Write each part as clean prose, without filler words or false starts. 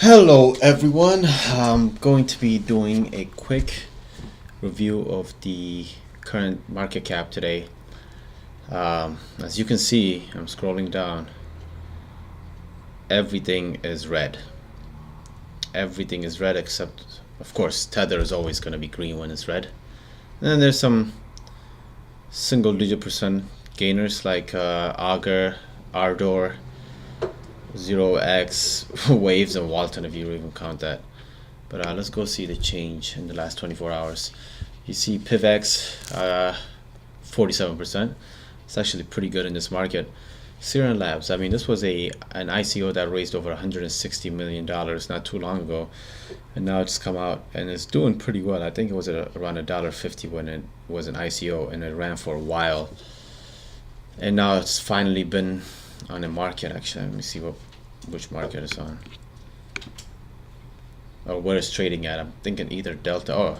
Hello everyone, I'm going to be doing a quick review of the current market cap today. As you can see, I'm scrolling down, everything is red. Everything is red except, of course, Tether is always going to be green when it's red. And then there's some single digit percent gainers like Augur, Ardor, 0x, Waves, and Walton, if you even count that. But let's go see the change in the last 24 hours. You see PivX, 47%. It's actually pretty good in this market. Serum Labs, I mean, this was an ICO that raised over $160 million not too long ago. And now it's come out and it's doing pretty well. I think it was at around $1.50 when it was an ICO, and it ran for a while. And now it's finally been on the market. Actually, let me see which market it's on, or where it's trading at. I'm thinking either Delta or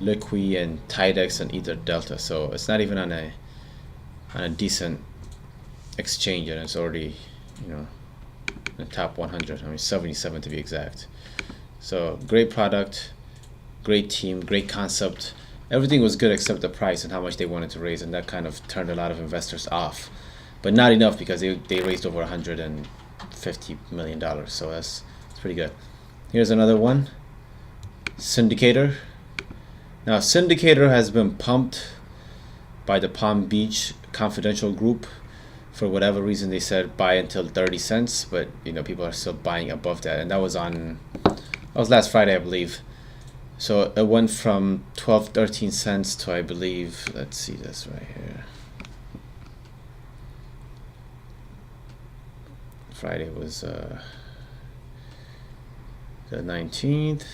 Liqui and Tidex and either Delta. So it's not even on a decent exchange, and it's already, in the top 100. I mean, 77 to be exact. So great product, great team, great concept. Everything was good except the price and how much they wanted to raise, and that kind of turned a lot of investors off. But not enough, because they raised over $150 million, so that's pretty good. Here's another one, Syndicator. Now Syndicator has been pumped by the Palm Beach Confidential Group. For whatever reason, they said buy until 30 cents, but people are still buying above that, and that was last Friday, I believe. So it went from 13 cents to, I believe, let's see this right here. Friday was the 19th.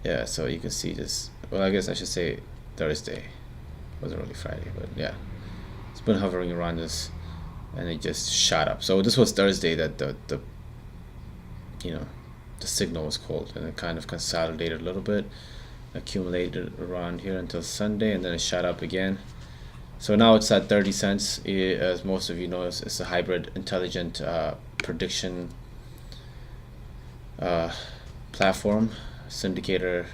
Yeah, so you can see this. Well, I guess I should say Thursday. It wasn't really Friday, but yeah, it's been hovering around this, and it just shot up. So this was Thursday that the signal was cold, and it kind of consolidated a little bit, accumulated around here until Sunday, and then it shot up again. So now it's at 30 cents. As most of you know, it's a hybrid intelligent prediction platform. Syndicator,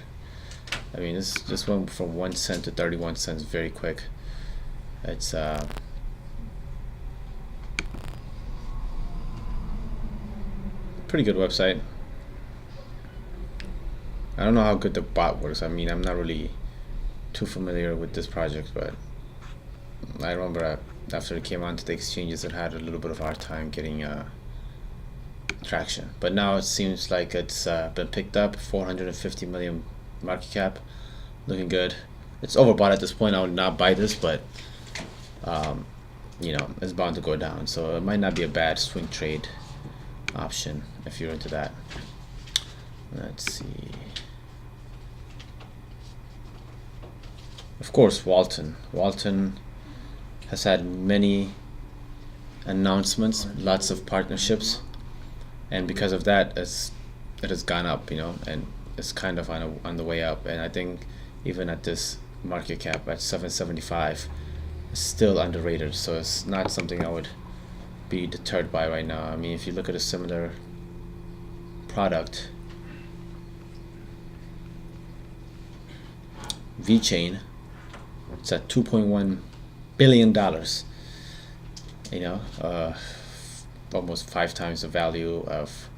I mean, this just went from 1 cent to 31 cents very quick. It's pretty good website. I don't know how good the bot works. I mean, I'm not really too familiar with this project, but I remember after it came onto the exchanges, it had a little bit of a hard time getting traction. But now it seems like it's been picked up. 450 million market cap, looking good. It's overbought at this point. I would not buy this, but it's bound to go down. So it might not be a bad swing trade option if you're into that. Let's see. Of course, Walton has had many announcements, lots of partnerships, and because of that, it has gone up, and it's kind of on the way up. And I think even at this market cap at 775, it's still underrated. So it's not something I would be deterred by right now. I mean, if you look at a similar product, VeChain, it's at $2.1 billion. Almost 5 times the value of,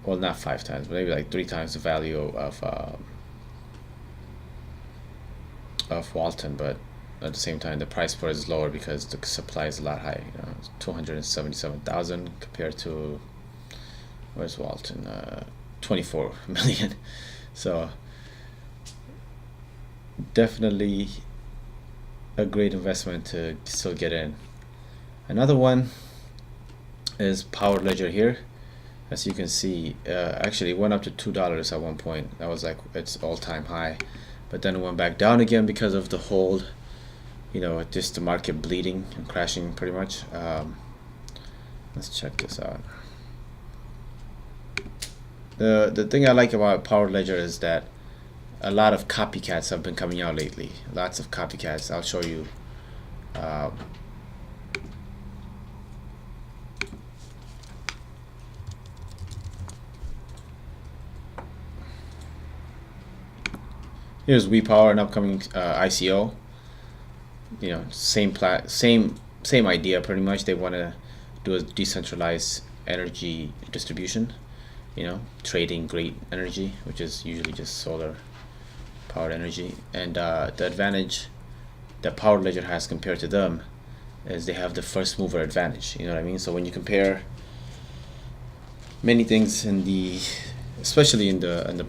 well, not 5 times, but maybe like 3 times the value of Walton. But at the same time, the price for it is lower because the supply is a lot higher. 277,000 compared to, where's Walton? 24 million. So definitely a great investment to still get in. Another one is Power Ledger here. As you can see, actually it went up to $2 at one point. That was like its all-time high, but then it went back down again because of the hold, just the market bleeding and crashing pretty much. Let's check this out. The thing I like about Power Ledger is that a lot of copycats have been coming out lately. Lots of copycats. I'll show you. Here's WePower, an upcoming ICO. You know, same idea pretty much. They want to do a decentralized energy distribution. You know, trading green energy, which is usually just solar powered energy. And the advantage that Power Ledger has compared to them is they have the first mover advantage. You know what I mean? So when you compare many things in the, especially in the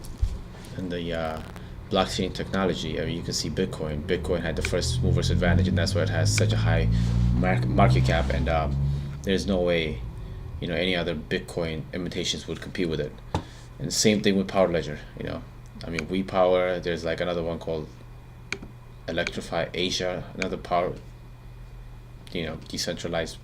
blockchain technology, I mean, you can see Bitcoin. Bitcoin had the first movers advantage, and that's why it has such a high market cap. And there's no way, you know, any other Bitcoin imitations would compete with it. And the same thing with Power Ledger. You know, I mean, WePower. There's like another one called Electrify Asia, another power, you know, decentralized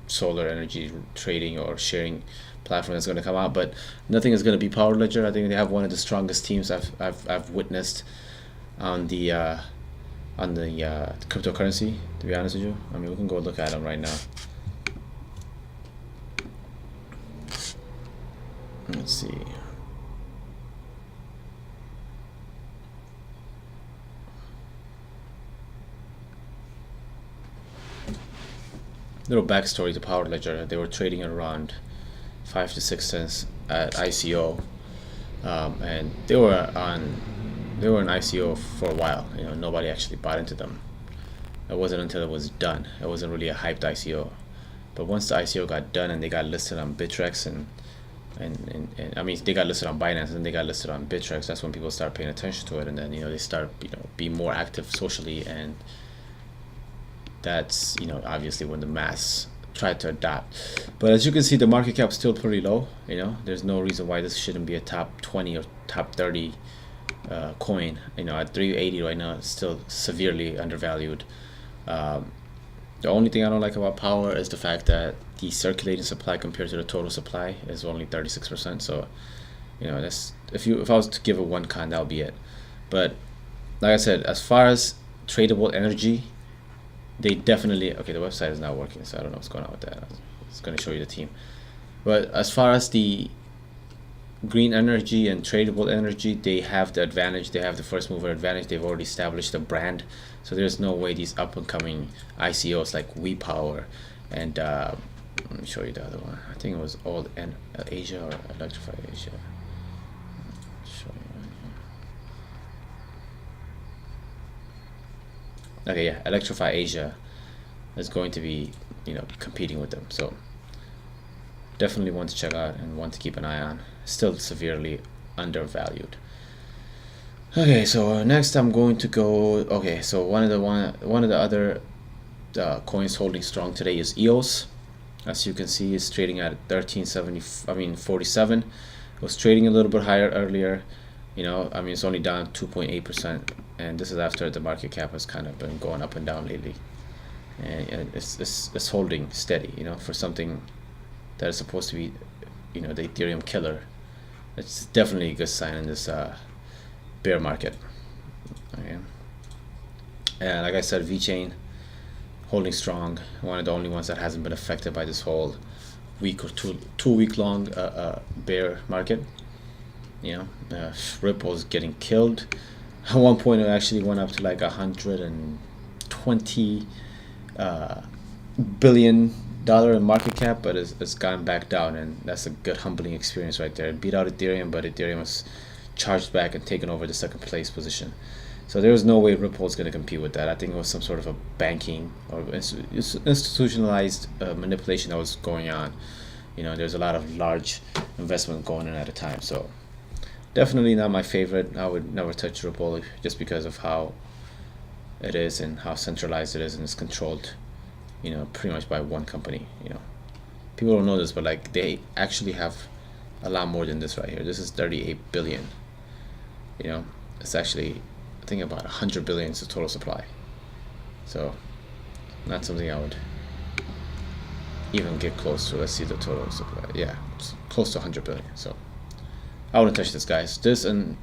solar energy trading or sharing platform that's going to come out, but nothing is going to be Power Ledger. I think they have one of the strongest teams I've witnessed on the cryptocurrency, to be honest with you. I mean, we can go look at them right now. Let's see. Little backstory to Power Ledger. They were trading around 5 to 6 cents at ICO, and they were an ICO for a while. You know, nobody actually bought into them. It wasn't until it was done. It wasn't really a hyped ICO, but once the ICO got done and they got listed on Bittrex and I mean, they got listed on Binance and they got listed on Bittrex, that's when people start paying attention to it, and then, you know, they start, you know, being more active socially, and that's, you know, obviously when the mass tried to adopt. But as you can see, the market cap is still pretty low. You know, there's no reason why this shouldn't be a top 20 or top 30 coin. You know, at 380 right now, it's still severely undervalued. The only thing I don't like about Power is the fact that the circulating supply compared to the total supply is only 36%. So, you know, that's, if I was to give it one con, that would be it. But like I said, as far as tradable energy, they definitely, okay, the website is not working, so I don't know what's going on with that. It's going to show you the team. But as far as the green energy and tradable energy, they have the advantage. They have the first mover advantage. They've already established a brand, so there's no way these up and coming ICOs like WePower and let me show you the other one. I think it was Old Asia or Electrify Asia. Show you right here. Okay, yeah, Electrify Asia is going to be, you know, competing with them. So definitely one to check out and one to keep an eye on. Still severely undervalued. Okay, so next I'm going to go. Okay, so one of the other coins holding strong today is EOS. As you can see, it's trading at 47. It was trading a little bit higher earlier. You know, I mean, it's only down 2.8%, and this is after the market cap has kind of been going up and down lately, and it's holding steady. You know, for something that is supposed to be, you know, the Ethereum killer, it's definitely a good sign in this bear market. Okay, and like I said, VeChain holding strong, one of the only ones that hasn't been affected by this whole week or two week long bear market. You know, Ripple's getting killed. At one point, it actually went up to like $120 billion in market cap, but it's gone back down, and that's a good humbling experience right there. It beat out Ethereum, but Ethereum was charged back and taken over the second place position. So there was no way Ripple was going to compete with that. I think it was some sort of a banking or institutionalized manipulation that was going on. You know, there's a lot of large investment going in at a time. So definitely not my favorite. I would never touch Ripple just because of how it is and how centralized it is, and it's controlled, you know, pretty much by one company. You know, people don't know this, but like they actually have a lot more than this right here. This is 38 billion. You know, it's actually, I think, about 100 billion is the total supply. So not something I would even get close to. Let's see the total supply. Yeah, it's close to 100 billion. So I wouldn't touch this, guys. This and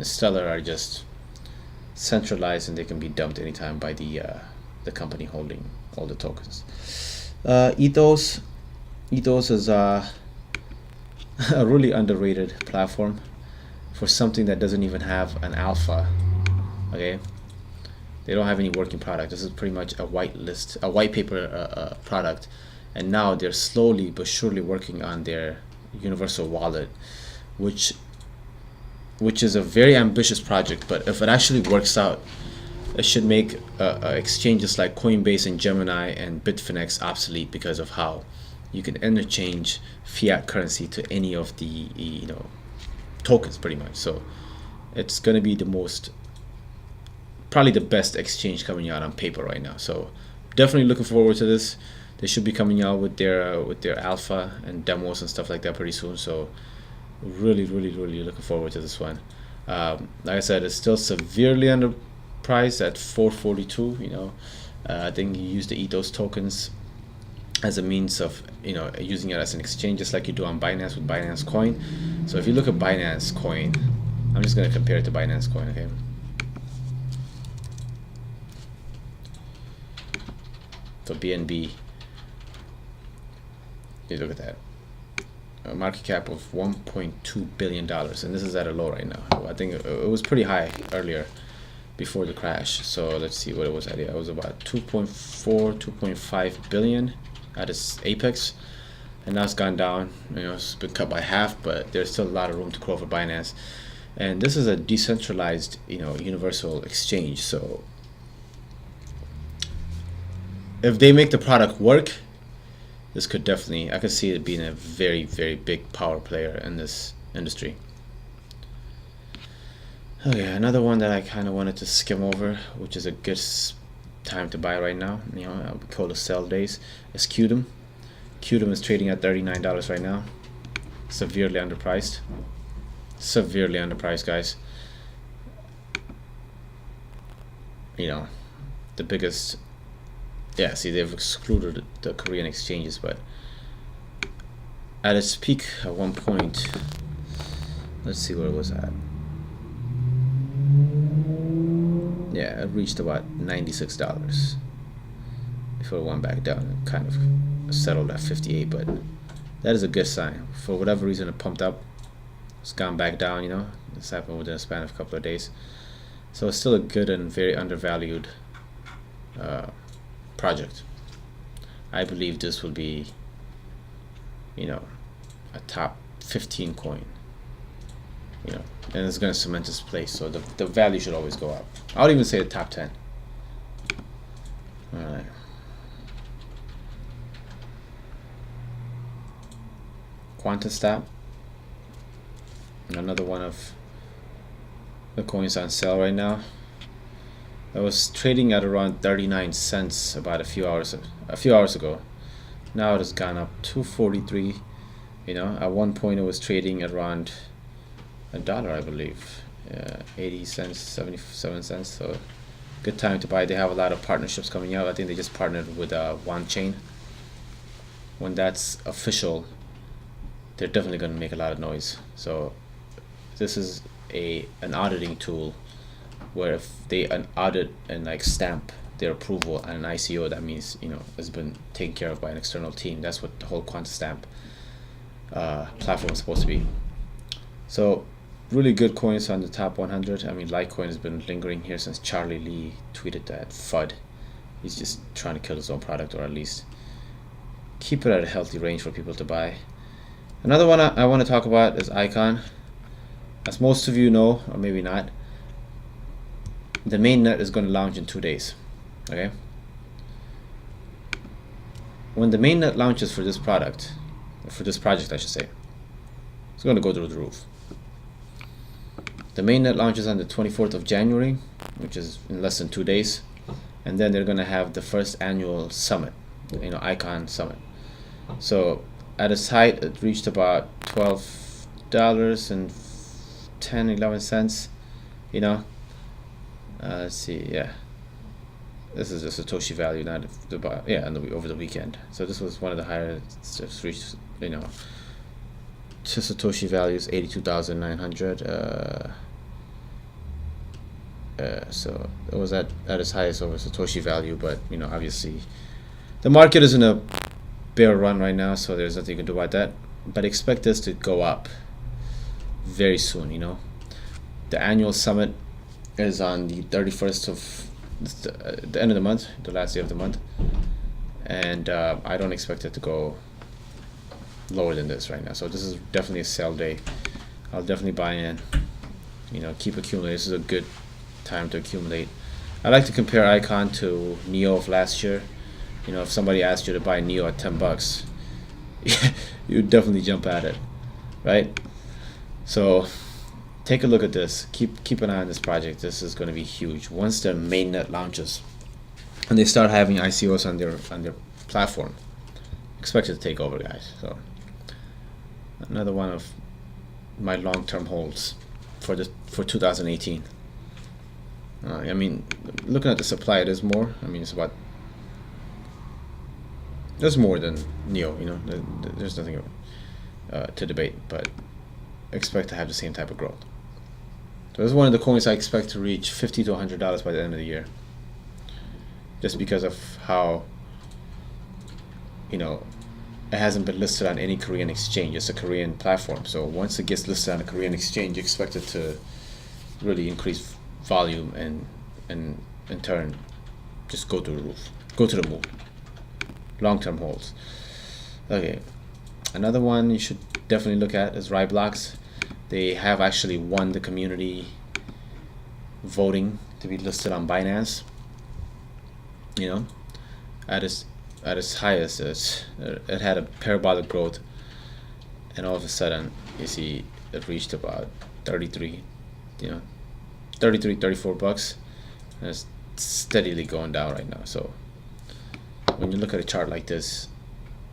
Stellar are just centralized, and they can be dumped anytime by the company holding all the tokens. Ethos is a really underrated platform for something that doesn't even have an alpha. Okay, they don't have any working product. This is pretty much a white paper product, and now they're slowly but surely working on their universal wallet, which is a very ambitious project. But if it actually works out, it should make exchanges like Coinbase and Gemini and Bitfinex obsolete, because of how you can interchange fiat currency to any of the tokens pretty much. So it's going to be probably the best exchange coming out on paper right now. So definitely looking forward to this. They should be coming out with their alpha and demos and stuff like that pretty soon. So really looking forward to this one. Like I said, it's still severely underpriced at 442. I think you use the Ethos tokens as a means of using it as an exchange, just like you do on Binance with Binance Coin. So if you look at Binance Coin, I'm just going to compare it to Binance Coin. Okay, so BNB, you look at that, a market cap of $1.2 billion, and this is at a low right now. I think it was pretty high earlier before the crash. So let's see what it was at. It was about 2.5 billion at its apex, and now it's gone down. It's been cut by half, but there's still a lot of room to grow for Binance. And this is a decentralized universal exchange. So if they make the product work, this could definitely, I could see it being a very big power player in this industry. Okay, another one that I kind of wanted to skim over, which is a good time to buy right now, we call the sell days, is Qdom. Qdom is trading at $39 right now. Severely underpriced, guys. The biggest, see, they've excluded the Korean exchanges, but at its peak at one point, let's see where it was at. Yeah, it reached about $96 before it went back down and kind of settled at 58. But that is a good sign. For whatever reason, it pumped up. It's gone back down. This happened within a span of a couple of days. So it's still a good and very undervalued project. I believe this will be, a top 15 coin. And it's going to cement its place, so the value should always go up. I would even say the top 10. All right. QuantaStop, another one of the coins on sale right now. I was trading at around 39 cents about a few hours ago. Now it has gone up to 43. At one point it was trading at around $1, I believe, 80 cents, 77 cents. So good time to buy. They have a lot of partnerships coming out. I think they just partnered with OneChain. When that's official, they're definitely going to make a lot of noise. So this is an auditing tool where if they audit and stamp their approval on an ICO, that means it's been taken care of by an external team. That's what the whole QuantaStamp platform is supposed to be. So really good coins on the top 100. I mean, Litecoin has been lingering here since Charlie Lee tweeted that FUD. He's just trying to kill his own product, or at least keep it at a healthy range for people to buy. Another one I want to talk about is Icon. As most of you know, or maybe not, the mainnet is going to launch in 2 days. Okay. When the mainnet launches for this project, I should say, it's going to go through the roof. The mainnet launches on the 24th of January, which is in less than 2 days, and then they're going to have the first annual summit, Icon Summit. So at its height, it reached about $12.10-11. Let's see, yeah. This is the Satoshi value, not over the weekend. So this was one of the higher, just reached, to Satoshi values 82,900. So it was at its highest over Satoshi value, but obviously the market is in a bear run right now, so there's nothing you can do about that. But expect this to go up very soon. The annual summit is on the 31st of the end of the month, the last day of the month, and I don't expect it to go lower than this right now. So this is definitely a sell day. I'll definitely buy in. You know, keep accumulating. This is a good time to accumulate. I like to compare Icon to Neo of last year. You know, if somebody asked you to buy Neo at $10, you'd definitely jump at it, right? So take a look at this. Keep an eye on this project. This is going to be huge. Once their mainnet launches and they start having ICOs on their platform, expect it to take over, guys. So another one of my long-term holds for 2018. I mean, looking at the supply, it is more. I mean, there's more than Neo. You know, there's nothing to debate, but expect to have the same type of growth. So this is one of the coins I expect to reach $50 to $100 by the end of the year, just because of how, you know, it hasn't been listed on any Korean exchange. It's a Korean platform, so once it gets listed on a Korean exchange, you expect it to really increase volume and in turn just go to the roof, go to the moon. Long-term holds. Okay, another one you should definitely look at is WriteBlocks. They have actually won the community voting to be listed on Binance. You know, at its highest, it had a parabolic growth, and all of a sudden you see it reached about 33, you know, 34 bucks, and it's steadily going down right now. So when you look at a chart like this,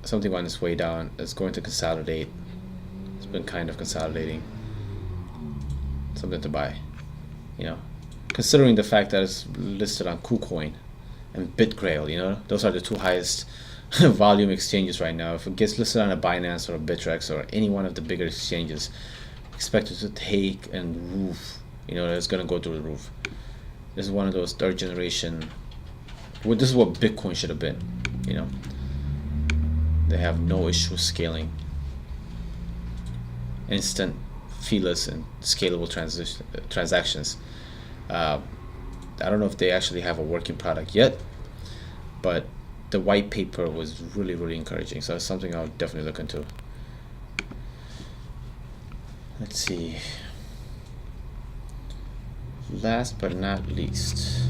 something on its way down is going to consolidate. It's been kind of consolidating. Something to buy, you know, considering the fact that it's listed on KuCoin and BitGrail. You know, those are the two highest volume exchanges right now. If it gets listed on a Binance or a Bittrex or any one of the bigger exchanges, expect it to take and roof. You know, it's gonna go through the roof. This is one of those third generation. Well, this is what Bitcoin should have been. You know, they have no issue scaling. Instant, feeless, and scalable transactions. I don't know if they actually have a working product yet, but the white paper was really encouraging. So it's something I'll definitely look into. Let's see. Last but not least,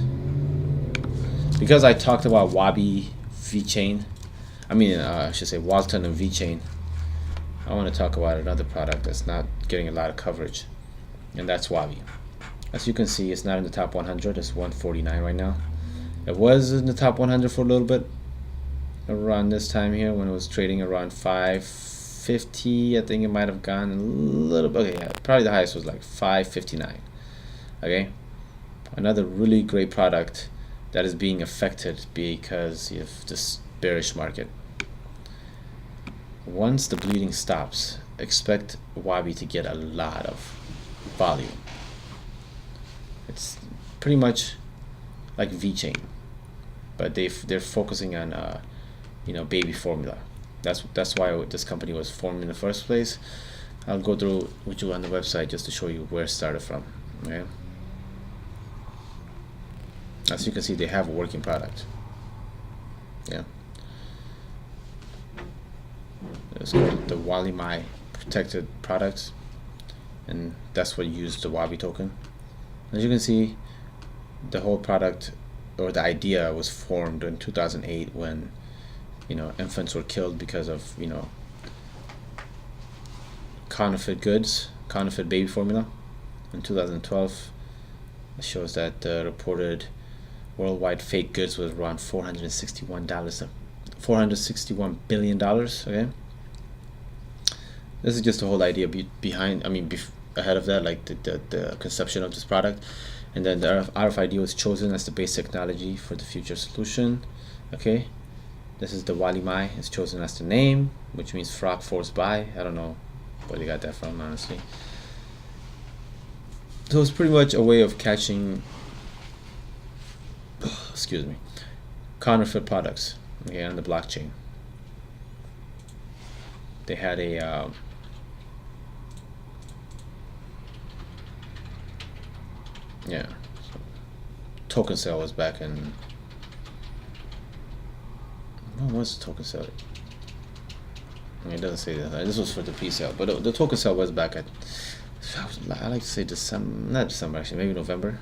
because I talked about Wahby VeChain, I should say Walton and VeChain, I want to talk about another product that's not getting a lot of coverage, and that's Wahby. As you can see, it's not in the top 100. It's 149 right now. It was in the top 100 for a little bit around this time here when it was trading around 550. I think it might have gone a little bit. Okay, yeah, probably the highest was like 559. Okay, another really great product that is being affected because of this bearish market. Once the bleeding stops, expect Wahby to get a lot of volume. It's pretty much like VeChain, but they're focusing on you know, baby formula. That's why this company was formed in the first place. I'll go through with you on the website just to show you where it started from. Okay. As you can see, they have a working product. Yeah. It's called the Wahby protected products, and that's what used the Wahby token. As you can see, the whole product or the idea was formed in 2008 when, you know, infants were killed because of, you know, counterfeit goods, counterfeit baby formula. In 2012, it shows that reported worldwide fake goods was around $461 billion. Okay, this is just the whole idea behind. Ahead of that, like the conception of this product, and then the RFID was chosen as the base technology for the future solution. Okay, this is the Wahby. It's chosen as the name, which means frog forced by. I don't know where they got that from, honestly. So it's pretty much a way of catching, excuse me, counterfeit products, okay, on the blockchain. They had a yeah, so token sale was back in, when was the token sale? I mean, it doesn't say that. This was for the pre-sale, but the token sale was back at, I like to say December, not December actually, maybe November.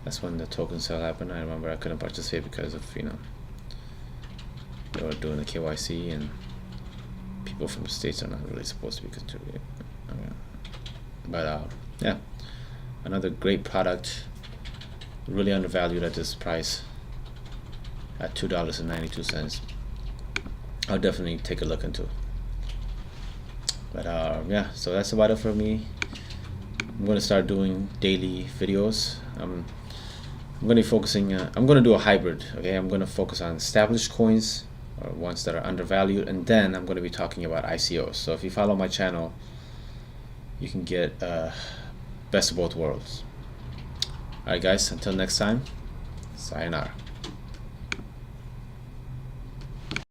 That's when the token sale happened. I remember I couldn't participate because of, you know, they were doing the KYC and people from the States are not really supposed to be contributing. But yeah, another great product, really undervalued at this price, at $2.92. I'll definitely take a look into. But yeah, so that's about it for me. I'm going to start doing daily videos. I'm going to be focusing, I'm going to do a hybrid, okay? I'm going to focus on established coins, or ones that are undervalued, and then I'm going to be talking about ICOs. So if you follow my channel, you can get best of both worlds. Alright guys, until next time, sayonara.